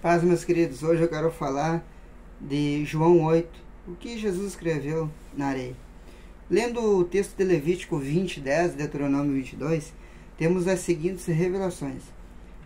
Paz, meus queridos, hoje eu quero falar de João 8, o que Jesus escreveu na areia. Lendo o texto de Levítico 20, 10, Deuteronômio 22, temos as seguintes revelações.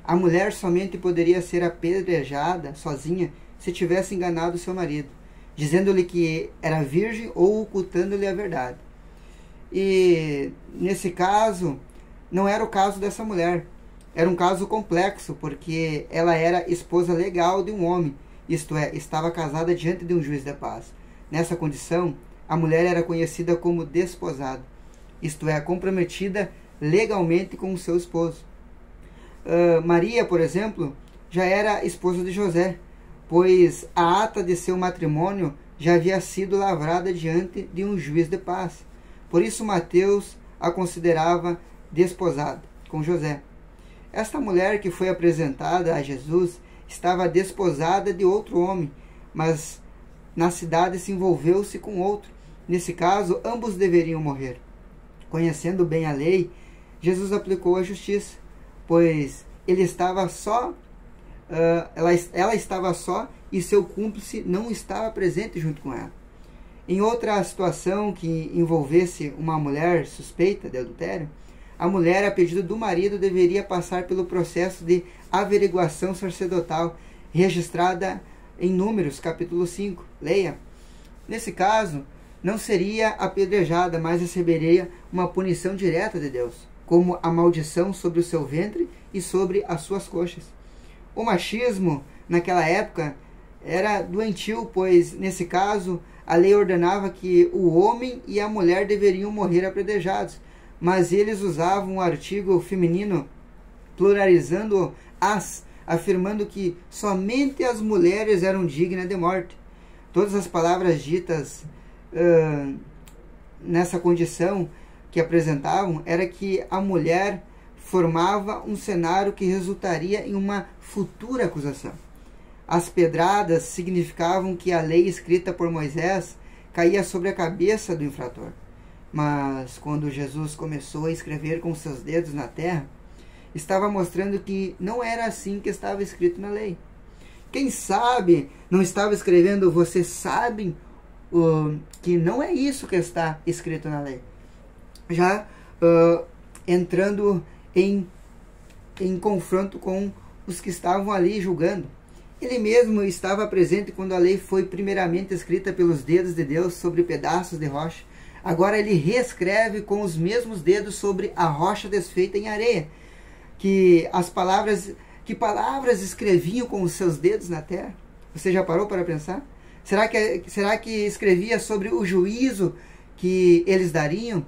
A mulher somente poderia ser apedrejada sozinha se tivesse enganado seu marido, dizendo-lhe que era virgem ou ocultando-lhe a verdade. E nesse caso, não era o caso dessa mulher. Era um caso complexo, porque ela era esposa legal de um homem, isto é, estava casada diante de um juiz de paz. Nessa condição, a mulher era conhecida como desposada, isto é, comprometida legalmente com o seu esposo. Maria, por exemplo, já era esposa de José, pois a ata de seu matrimônio já havia sido lavrada diante de um juiz de paz. Por isso Mateus a considerava desposada com José. Esta mulher que foi apresentada a Jesus estava desposada de outro homem, mas na cidade se envolveu-se com outro. Nesse caso, ambos deveriam morrer. Conhecendo bem a lei, Jesus aplicou a justiça, pois ela estava só e seu cúmplice não estava presente junto com ela. Em outra situação que envolvesse uma mulher suspeita de adultério, a mulher, a pedido do marido, deveria passar pelo processo de averiguação sacerdotal, registrada em Números, capítulo 5. Leia. Nesse caso, não seria apedrejada, mas receberia uma punição direta de Deus, como a maldição sobre o seu ventre e sobre as suas coxas. O machismo, naquela época, era doentio, pois, nesse caso, a lei ordenava que o homem e a mulher deveriam morrer apedrejados, mas eles usavam o artigo feminino, pluralizando as, afirmando que somente as mulheres eram dignas de morte. Todas as palavras ditas nessa condição que apresentavam era que a mulher formava um cenário que resultaria em uma futura acusação. As pedradas significavam que a lei escrita por Moisés caía sobre a cabeça do infrator. Mas quando Jesus começou a escrever com seus dedos na terra, estava mostrando que não era assim que estava escrito na lei. Quem sabe não estava escrevendo, vocês sabem que não é isso que está escrito na lei. Já entrando em confronto com os que estavam ali julgando. Ele mesmo estava presente quando a lei foi primeiramente escrita pelos dedos de Deus sobre pedaços de rocha. Agora ele reescreve com os mesmos dedos sobre a rocha desfeita em areia. Que palavras escreviam com os seus dedos na terra? Você já parou para pensar? Será que escrevia sobre o juízo que eles dariam?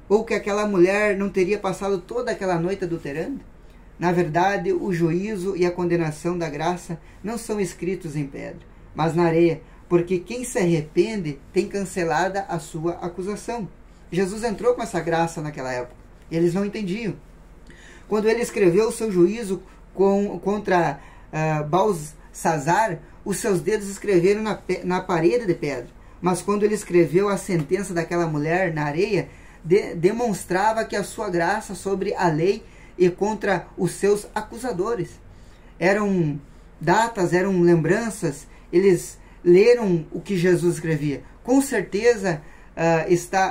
Ou que aquela mulher não teria passado toda aquela noite adulterando? Na verdade, o juízo e a condenação da graça não são escritos em pedra, mas na areia, porque quem se arrepende tem cancelada a sua acusação. Jesus entrou com essa graça naquela época. Eles não entendiam. Quando ele escreveu o seu juízo contra Balsazar, os seus dedos escreveram na parede de pedra. Mas quando ele escreveu a sentença daquela mulher na areia, demonstrava que a sua graça sobre a lei e contra os seus acusadores. Eram datas, eram lembranças, eles leram o que Jesus escrevia. Com certeza,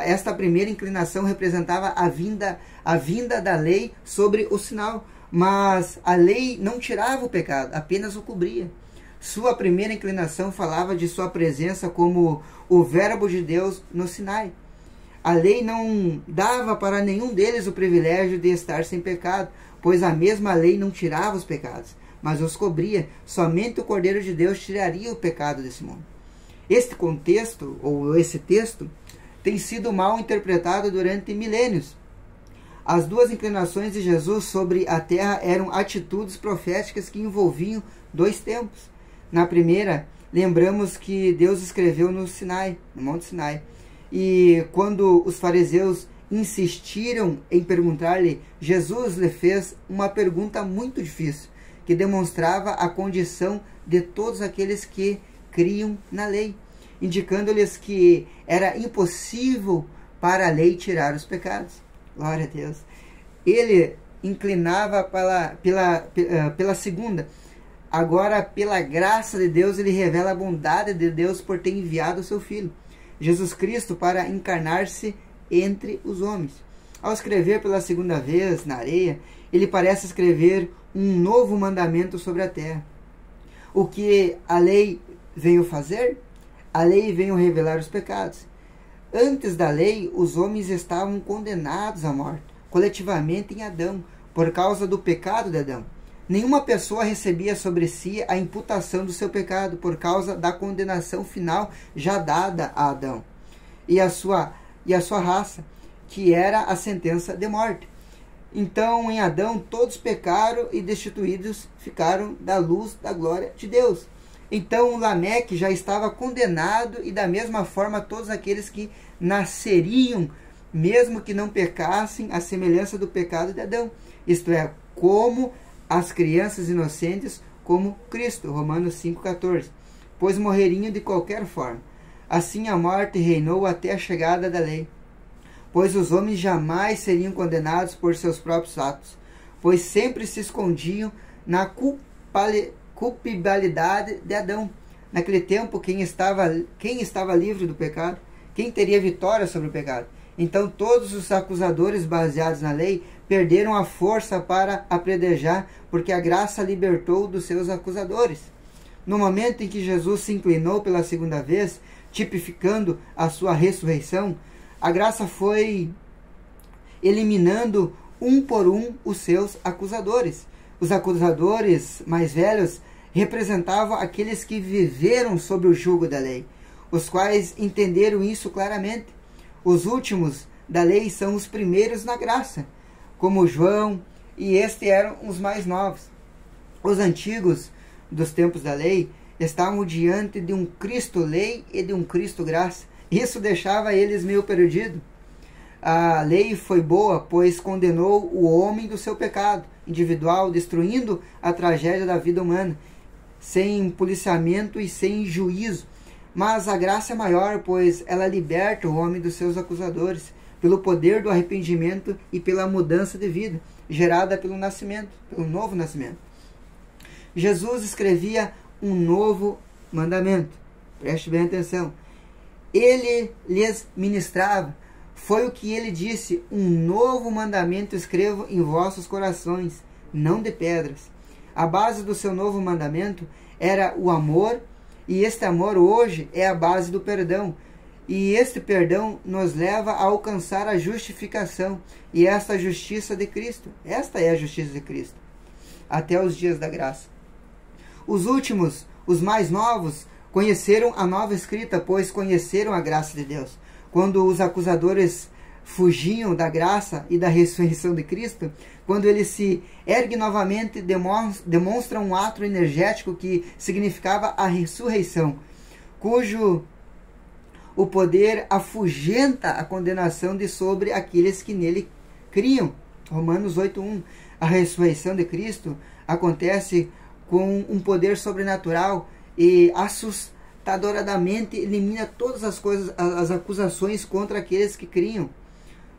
esta primeira inclinação representava a vinda da lei sobre o sinal, mas a lei não tirava o pecado, apenas o cobria. Sua primeira inclinação falava de sua presença como o verbo de Deus no Sinai. A lei não dava para nenhum deles o privilégio de estar sem pecado, pois a mesma lei não tirava os pecados, mas os cobria. Somente o Cordeiro de Deus tiraria o pecado desse mundo. Este contexto, ou esse texto, tem sido mal interpretado durante milênios. As duas inclinações de Jesus sobre a terra eram atitudes proféticas que envolviam dois tempos. Na primeira, lembramos que Deus escreveu no Sinai, no Monte Sinai. E quando os fariseus insistiram em perguntar-lhe, Jesus lhe fez uma pergunta muito difícil, que demonstrava a condição de todos aqueles que criam na lei, indicando-lhes que era impossível para a lei tirar os pecados. Glória a Deus. Ele inclinava pela segunda. Agora, pela graça de Deus, ele revela a bondade de Deus por ter enviado o seu Filho, Jesus Cristo, para encarnar-se entre os homens. Ao escrever pela segunda vez na areia, ele parece escrever um novo mandamento sobre a terra. O que a lei veio fazer? A lei veio revelar os pecados. Antes da lei, os homens estavam condenados à morte, coletivamente em Adão, por causa do pecado de Adão. Nenhuma pessoa recebia sobre si a imputação do seu pecado, por causa da condenação final já dada a Adão e a sua raça, que era a sentença de morte. Então, em Adão, todos pecaram e destituídos ficaram da luz da glória de Deus. Então, Lameque já estava condenado, e da mesma forma todos aqueles que nasceriam, mesmo que não pecassem, à semelhança do pecado de Adão. Isto é, como as crianças inocentes, como Cristo. Romanos 5,14. Pois morreriam de qualquer forma. Assim a morte reinou até a chegada da lei. Pois os homens jamais seriam condenados por seus próprios atos, pois sempre se escondiam na culpabilidade de Adão. Naquele tempo, quem estava livre do pecado? Quem teria vitória sobre o pecado? Então todos os acusadores baseados na lei perderam a força para apedrejar, porque a graça libertou dos seus acusadores. No momento em que Jesus se inclinou pela segunda vez, tipificando a sua ressurreição, a graça foi eliminando um por um os seus acusadores. Os acusadores mais velhos representavam aqueles que viveram sob o jugo da lei, os quais entenderam isso claramente. Os últimos da lei são os primeiros na graça, como João, e estes eram os mais novos. Os antigos dos tempos da lei estavam diante de um Cristo lei e de um Cristo graça. Isso deixava eles meio perdidos. A lei foi boa, pois condenou o homem do seu pecado individual, destruindo a tragédia da vida humana, sem policiamento e sem juízo. Mas a graça é maior, pois ela liberta o homem dos seus acusadores, pelo poder do arrependimento e pela mudança de vida, gerada pelo nascimento, pelo novo nascimento. Jesus escrevia um novo mandamento. Preste bem atenção. Ele lhes ministrava. Foi o que ele disse: um novo mandamento escrevo em vossos corações, não de pedras. A base do seu novo mandamento era o amor, e este amor hoje é a base do perdão. E este perdão nos leva a alcançar a justificação, e esta justiça de Cristo. Esta é a justiça de Cristo, até os dias da graça. Os últimos, os mais novos, conheceram a nova escrita, pois conheceram a graça de Deus. Quando os acusadores fugiam da graça e da ressurreição de Cristo, quando ele se ergue novamente, demonstra um ato energético que significava a ressurreição, cujo o poder afugenta a condenação de sobre aqueles que nele criam. Romanos 8:1. A ressurreição de Cristo acontece com um poder sobrenatural e assustadoramente elimina todas as coisas, as acusações contra aqueles que criam.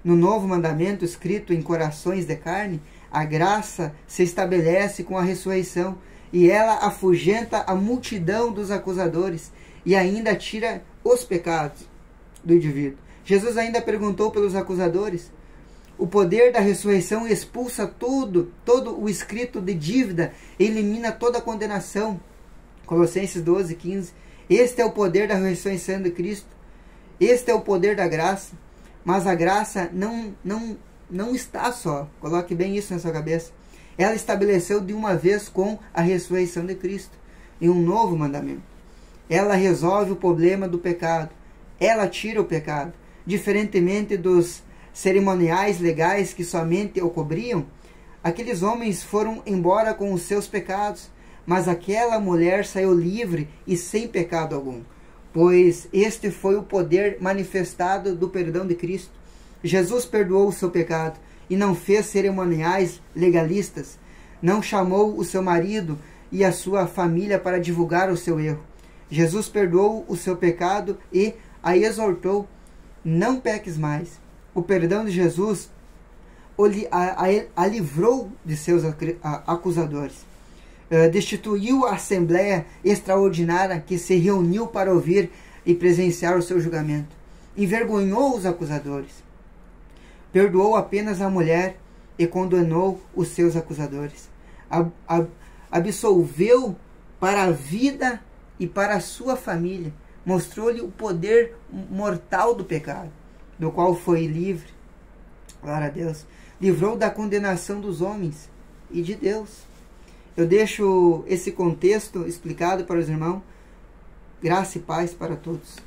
No novo mandamento escrito em corações de carne, a graça se estabelece com a ressurreição, e ela afugenta a multidão dos acusadores e ainda tira os pecados do indivíduo. Jesus ainda perguntou pelos acusadores. O poder da ressurreição expulsa todo o escrito de dívida e elimina toda a condenação. Colossenses 12:15. Este é o poder da ressurreição de Cristo. Este é o poder da graça. Mas a graça não está só. Coloque bem isso na sua cabeça. Ela estabeleceu de uma vez com a ressurreição de Cristo, em um novo mandamento. Ela resolve o problema do pecado. Ela tira o pecado. Diferentemente dos cerimoniais legais que somente o cobriam, aqueles homens foram embora com os seus pecados, mas aquela mulher saiu livre e sem pecado algum, pois este foi o poder manifestado do perdão de Cristo. Jesus perdoou o seu pecado e não fez cerimoniais legalistas, não chamou o seu marido e a sua família para divulgar o seu erro. Jesus perdoou o seu pecado e a exortou: não peques mais. O perdão de Jesus a livrou de seus acusadores. destituiu a assembleia extraordinária que se reuniu para ouvir e presenciar o seu julgamento. Envergonhou os acusadores. Perdoou apenas a mulher e condenou os seus acusadores. Absolveu para a vida e para a sua família. Mostrou-lhe o poder mortal do pecado, do qual foi livre. Glória a Deus. Livrou da condenação dos homens e de Deus. Eu deixo esse contexto explicado para os irmãos. Graça e paz para todos.